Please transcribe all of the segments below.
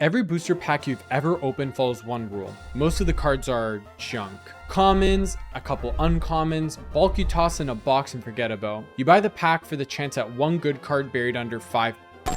Every booster pack you've ever opened follows one rule. Most of the cards are junk. Commons, a couple uncommons, bulk you toss in a box and forget about. You buy the pack for the chance at one good card buried under 5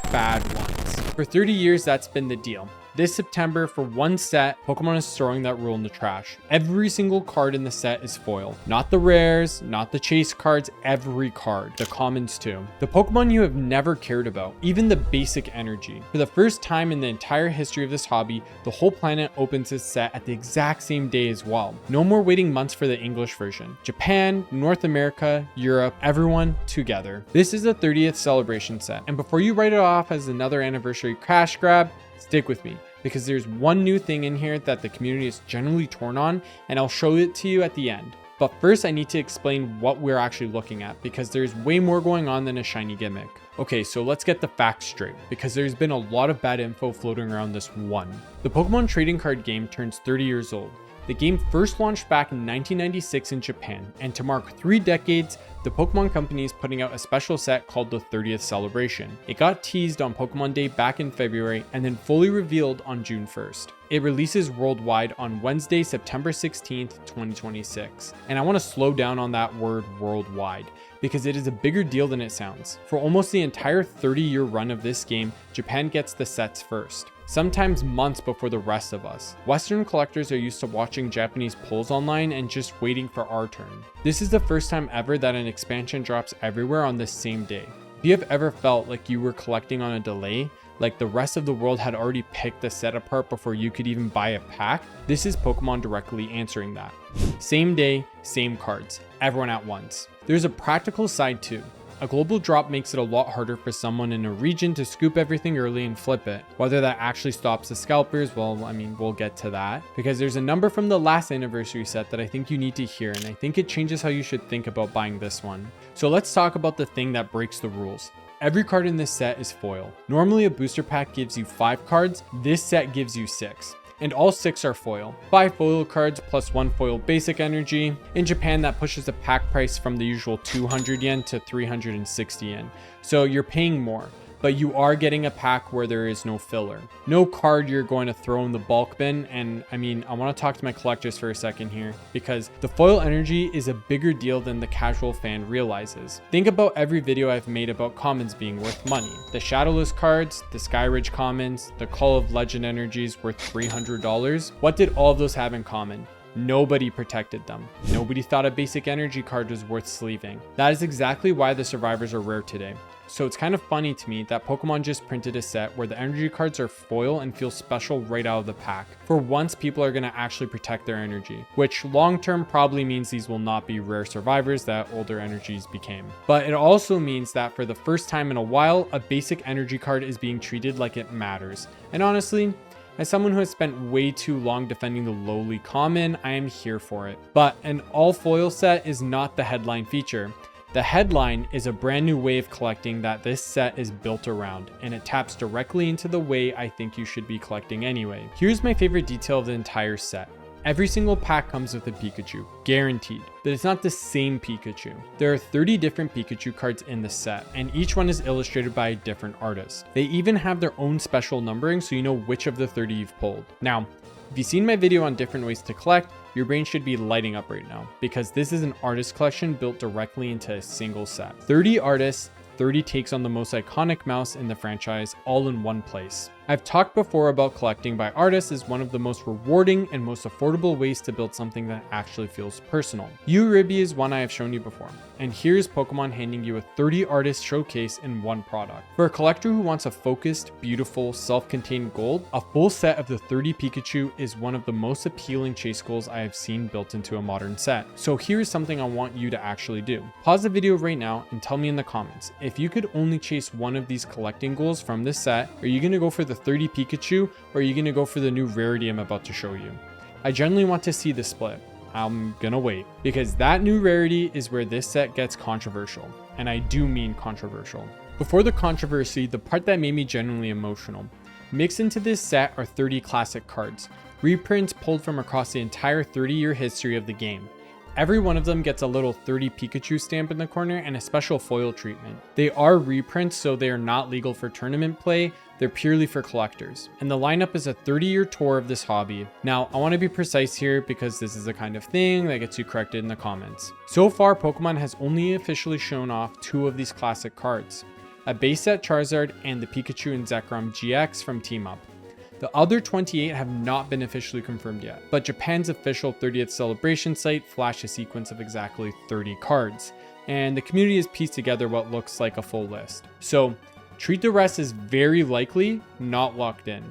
bad ones. For 30 years, that's been the deal. This September, for one set, Pokemon is throwing that rule in the trash. Every single card in the set is foil. Not the rares, not the chase cards, every card. The commons too. The Pokemon you have never cared about, even the basic energy. For the first time in the entire history of this hobby, the whole planet opens this set at the exact same day as well. No more waiting months for the English version. Japan, North America, Europe, everyone together. This is the 30th celebration set, and before you write it off as another anniversary cash grab, stick with me, because there's one new thing in here that the community is generally torn on, and I'll show it to you at the end. But first I need to explain what we're actually looking at, because there's way more going on than a shiny gimmick. Okay, so let's get the facts straight, because there's been a lot of bad info floating around this one. The Pokemon trading card game turns 30 years old. The game first launched back in 1996 in Japan, and to mark 3 decades, the Pokemon Company is putting out a special set called the 30th Celebration. It got teased on Pokemon Day back in February and then fully revealed on June 1st. It releases worldwide on Wednesday, September 16th, 2026. And I want to slow down on that word worldwide, because it is a bigger deal than it sounds. For almost the entire 30-year run of this game, Japan gets the sets first, sometimes months before the rest of us. Western collectors are used to watching Japanese polls online and just waiting for our turn. This is the first time ever that an expansion drops everywhere on the same day. If you have ever felt like you were collecting on a delay, like the rest of the world had already picked the set apart before you could even buy a pack, this is Pokemon directly answering that. Same day, same cards, everyone at once. There's a practical side too. A global drop makes it a lot harder for someone in a region to scoop everything early and flip it. Whether that actually stops the scalpers, well, I mean, we'll get to that. Because there's a number from the last anniversary set that I think you need to hear, and I think it changes how you should think about buying this one. So let's talk about the thing that breaks the rules. Every card in this set is foil. Normally a booster pack gives you 5 cards, this set gives you 6. And all 6 are foil. 5 foil cards plus 1 foil basic energy. In Japan, that pushes the pack price from the usual 200 yen to 360 yen. So you're paying more, but you are getting a pack where there is no filler. No card you're going to throw in the bulk bin. And I mean, I want to talk to my collectors for a second here, because the foil energy is a bigger deal than the casual fan realizes. Think about every video I've made about commons being worth money. The Shadowless cards, the Skyridge commons, the Call of Legend energies worth $300. What did all of those have in common? Nobody protected them. Nobody thought a basic energy card was worth sleeving. That is exactly why the survivors are rare today. So it's kind of funny to me that Pokemon just printed a set where the energy cards are foil and feel special right out of the pack. For once, people are going to actually protect their energy, which long term probably means these will not be rare survivors that older energies became. But it also means that for the first time in a while, a basic energy card is being treated like it matters. And honestly, as someone who has spent way too long defending the lowly common, I am here for it. But an all foil set is not the headline feature. The headline is a brand new way of collecting that this set is built around, and it taps directly into the way I think you should be collecting anyway. Here's my favorite detail of the entire set. Every single pack comes with a Pikachu, guaranteed, but it's not the same Pikachu. There are 30 different Pikachu cards in the set, and each one is illustrated by a different artist. They even have their own special numbering so you know which of the 30 you've pulled. Now, if you've seen my video on different ways to collect, your brain should be lighting up right now, because this is an artist collection built directly into a single set. 30 artists, 30 takes on the most iconic mouse in the franchise, all in one place. I've talked before about collecting by artists as one of the most rewarding and most affordable ways to build something that actually feels personal. Uribi is one I have shown you before, and here's Pokemon handing you a 30 artist showcase in one product. For a collector who wants a focused, beautiful, self-contained gold, a full set of the 30 Pikachu is one of the most appealing chase goals I have seen built into a modern set. So here's something I want you to actually do. Pause the video right now and tell me in the comments, if you could only chase one of these collecting goals from this set, are you going to go for the 30 Pikachu, or are you going to go for the new rarity I'm about to show you? I generally want to see the split. I'm gonna wait, because that new rarity is where this set gets controversial, and I do mean controversial. Before the controversy, the part that made me genuinely emotional. Mixed into this set are 30 classic cards, reprints pulled from across the entire 30-year history of the game. Every one of them gets a little 30 Pikachu stamp in the corner and a special foil treatment. They are reprints, so they are not legal for tournament play. They're purely for collectors. And the lineup is a 30-year tour of this hobby. Now, I want to be precise here because this is the kind of thing that gets you corrected in the comments. So far, Pokemon has only officially shown off 2 of these classic cards, a base set Charizard and the Pikachu and Zekrom GX from Team Up. The other 28 have not been officially confirmed yet, but Japan's official 30th celebration site flashed a sequence of exactly 30 cards, and the community has pieced together what looks like a full list. So treat the rest as very likely not locked in.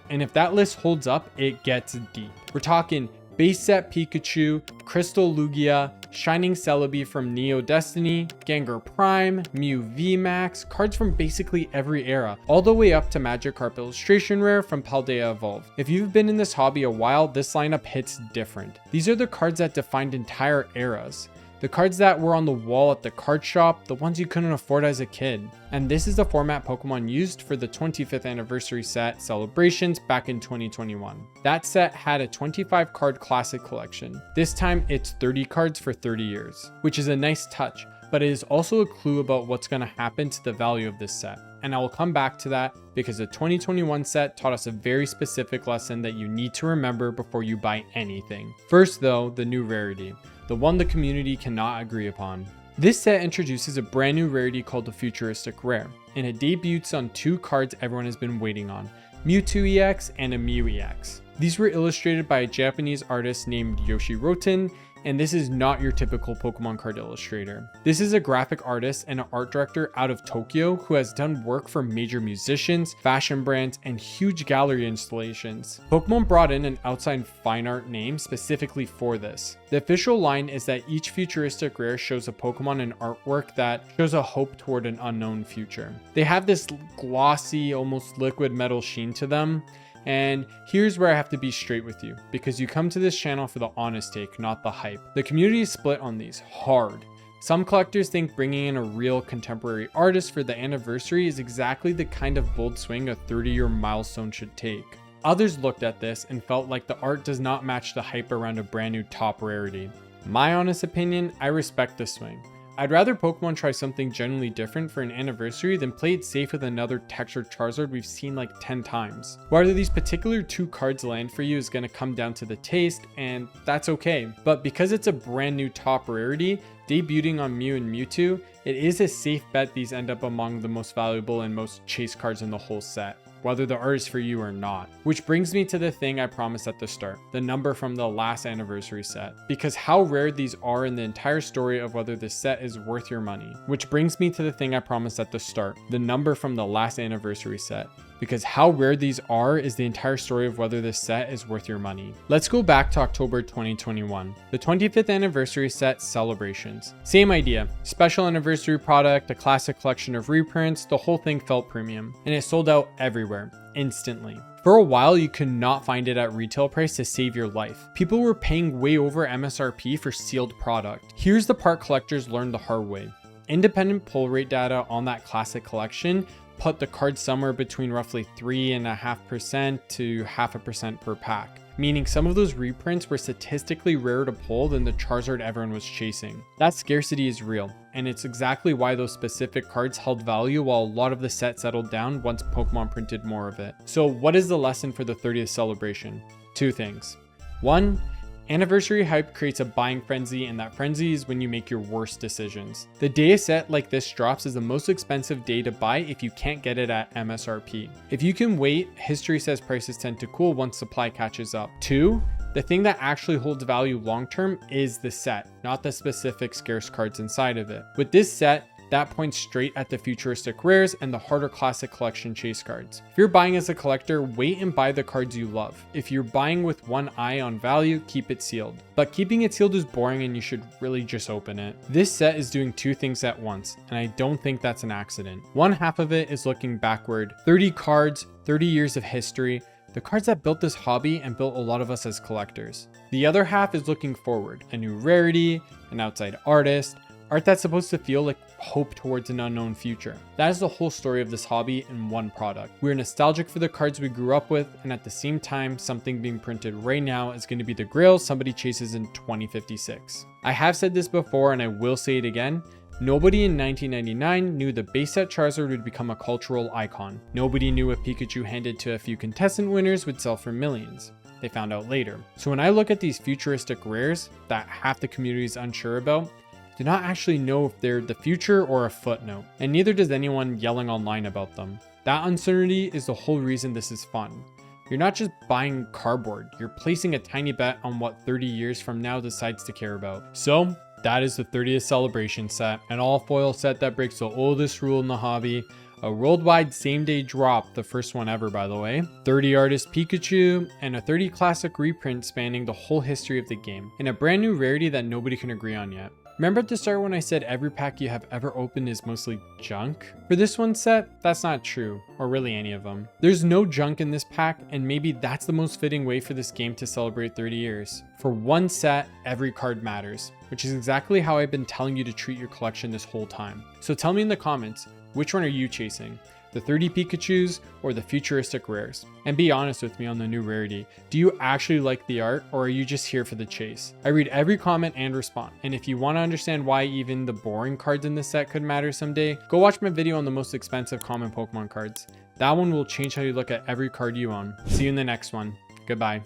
And if that list holds up, it gets deep. We're talking base set Pikachu, Crystal Lugia, Shining Celebi from Neo Destiny, Gengar Prime, Mew VMAX, cards from basically every era, all the way up to Magikarp Illustration Rare from Paldea Evolved. If you've been in this hobby a while, this lineup hits different. These are the cards that defined entire eras. The cards that were on the wall at the card shop, the ones you couldn't afford as a kid. And this is the format Pokemon used for the 25th anniversary set celebrations back in 2021. That set had a 25 card classic collection. This time it's 30 cards for 30 years, which is a nice touch, but it is also a clue about what's going to happen to the value of this set. And I will come back to that because the 2021 set taught us a very specific lesson that you need to remember before you buy anything. First though, the new rarity, the one the community cannot agree upon. This set introduces a brand new rarity called the Futuristic Rare, and it debuts on 2 cards everyone has been waiting on, Mewtwo EX and a Mew EX. These were illustrated by a Japanese artist named Yoshi Roten, and this is not your typical Pokemon card illustrator. This is a graphic artist and an art director out of Tokyo who has done work for major musicians, fashion brands, and huge gallery installations. Pokemon brought in an outside fine art name specifically for this. The official line is that each futuristic rare shows a Pokemon and artwork that shows a hope toward an unknown future. They have this glossy, almost liquid metal sheen to them. And here's where I have to be straight with you, because you come to this channel for the honest take, not the hype. The community is split on these hard. Some collectors think bringing in a real contemporary artist for the anniversary is exactly the kind of bold swing a 30-year milestone should take. Others looked at this and felt like the art does not match the hype around a brand new top rarity. My honest opinion, I respect the swing. I'd rather Pokemon try something genuinely different for an anniversary than play it safe with another textured Charizard we've seen like 10 times. Whether these particular 2 cards land for you is going to come down to the taste, and that's okay. But because it's a brand new top rarity, debuting on Mew and Mewtwo, it is a safe bet these end up among the most valuable and most chased cards in the whole set, whether the art is for you or not. Which brings me to the thing I promised at the start, the number from the last anniversary set. Because how rare these are in the entire story of whether this set is worth your money. Which brings me to the thing I promised at the start, the number from the last anniversary set. Because how rare these are is the entire story of whether this set is worth your money. Let's go back to October 2021, the 25th anniversary set celebrations. Same idea, special anniversary product, a classic collection of reprints, the whole thing felt premium, and it sold out everywhere, instantly. For a while, you could not find it at retail price to save your life. People were paying way over MSRP for sealed product. Here's the part collectors learned the hard way. Independent pull rate data on that classic collection put the card somewhere between roughly 3.5% to 0.5% per pack, meaning some of those reprints were statistically rarer to pull than the Charizard everyone was chasing. That scarcity is real, and it's exactly why those specific cards held value while a lot of the set settled down once Pokemon printed more of it. So what is the lesson for the 30th celebration? 2 things. 1, anniversary hype creates a buying frenzy, and that frenzy is when you make your worst decisions. The day a set like this drops is the most expensive day to buy if you can't get it at MSRP. If you can wait, history says prices tend to cool once supply catches up. 2, the thing that actually holds value long term is the set, not the specific scarce cards inside of it. With this set, that points straight at the futuristic rares and the harder classic collection chase cards. If you're buying as a collector, wait and buy the cards you love. If you're buying with one eye on value, keep it sealed. But keeping it sealed is boring and you should really just open it. This set is doing 2 things at once, and I don't think that's an accident. One half of it is looking backward, 30 cards, 30 years of history, the cards that built this hobby and built a lot of us as collectors. The other half is looking forward, a new rarity, an outside artist art that's supposed to feel like hope towards an unknown future. That is the whole story of this hobby in one product. We're nostalgic for the cards we grew up with, and at the same time, something being printed right now is going to be the grail somebody chases in 2056. I have said this before and I will say it again. Nobody in 1999 knew the base set Charizard would become a cultural icon. Nobody knew a Pikachu handed to a few contestant winners would sell for millions. They found out later. So when I look at these futuristic rares that half the community is unsure about, do not actually know if they're the future or a footnote, and neither does anyone yelling online about them. That uncertainty is the whole reason this is fun. You're not just buying cardboard, you're placing a tiny bet on what 30 years from now decides to care about. So that is the 30th celebration set, an all foil set that breaks the oldest rule in the hobby. A worldwide same day drop, the first one ever by the way, 30 artist Pikachu, and a 30 classic reprint spanning the whole history of the game, and a brand new rarity that nobody can agree on yet. Remember at the start when I said every pack you have ever opened is mostly junk? For this one set, that's not true, or really any of them. There's no junk in this pack, and maybe that's the most fitting way for this game to celebrate 30 years. For one set, every card matters, which is exactly how I've been telling you to treat your collection this whole time. So tell me in the comments, which one are you chasing? The 30 Pikachus or the futuristic rares? And be honest with me on the new rarity. Do you actually like the art, or are you just here for the chase? I read every comment and respond. And if you want to understand why even the boring cards in this set could matter someday, go watch my video on the most expensive common Pokemon cards. That one will change how you look at every card you own. See you in the next one. Goodbye.